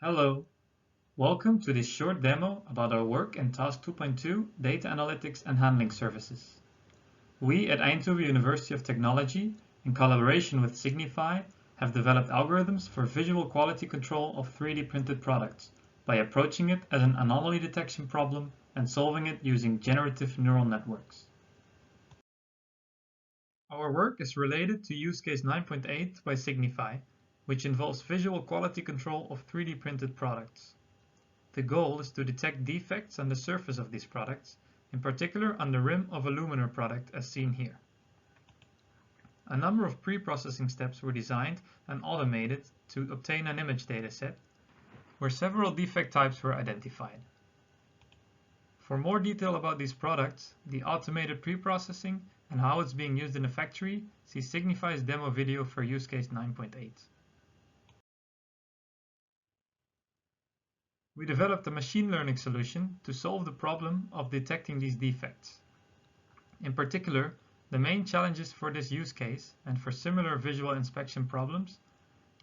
Hello, welcome to this short demo about our work in Task 2.2 Data Analytics and Handling Services. We at Eindhoven University of Technology, in collaboration with Signify, have developed algorithms for visual quality control of 3D printed products by approaching it as an anomaly detection problem and solving it using generative neural networks. Our work is related to use case 9.8 by Signify, which involves visual quality control of 3D printed products. The goal is to detect defects on the surface of these products, in particular on the rim of a luminaire product as seen here. A number of pre-processing steps were designed and automated to obtain an image dataset, where several defect types were identified. For more detail about these products, the automated pre-processing, and how it's being used in a factory, see Signify's demo video for use case 9.8. We developed a machine learning solution to solve the problem of detecting these defects. In particular, the main challenges for this use case and for similar visual inspection problems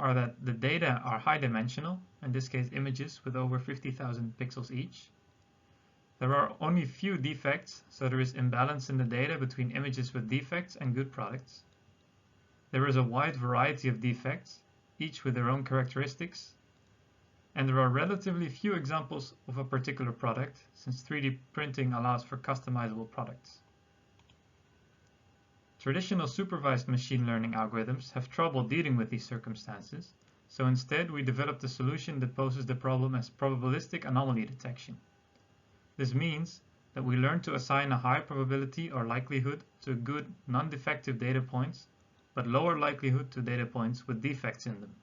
are that the data are high dimensional, in this case images with over 50,000 pixels each. There are only few defects, so there is imbalance in the data between images with defects and good products. There is a wide variety of defects, each with their own characteristics, and there are relatively few examples of a particular product, since 3D printing allows for customizable products. Traditional supervised machine learning algorithms have trouble dealing with these circumstances, so instead we developed a solution that poses the problem as probabilistic anomaly detection. This means that we learn to assign a high probability or likelihood to good non-defective data points, but lower likelihood to data points with defects in them.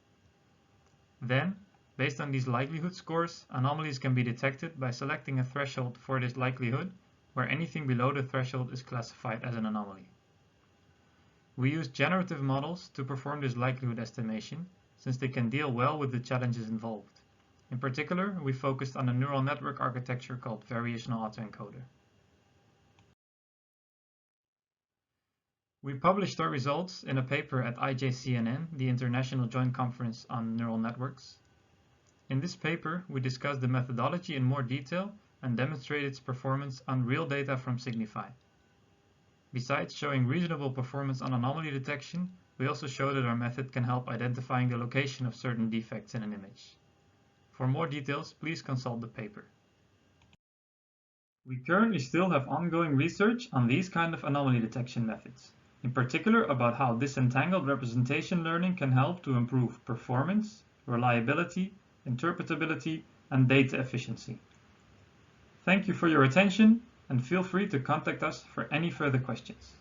Then, based on these likelihood scores, anomalies can be detected by selecting a threshold for this likelihood, where anything below the threshold is classified as an anomaly. We use generative models to perform this likelihood estimation, since they can deal well with the challenges involved. In particular, we focused on a neural network architecture called variational autoencoder. We published our results in a paper at IJCNN, the International Joint Conference on Neural Networks. In this paper, we discussed the methodology in more detail and demonstrate its performance on real data from Signify. Besides showing reasonable performance on anomaly detection, we also show that our method can help identifying the location of certain defects in an image. For more details, please consult the paper. We currently still have ongoing research on these kind of anomaly detection methods, in particular about how disentangled representation learning can help to improve performance, reliability, interpretability, and data efficiency. Thank you for your attention, and feel free to contact us for any further questions.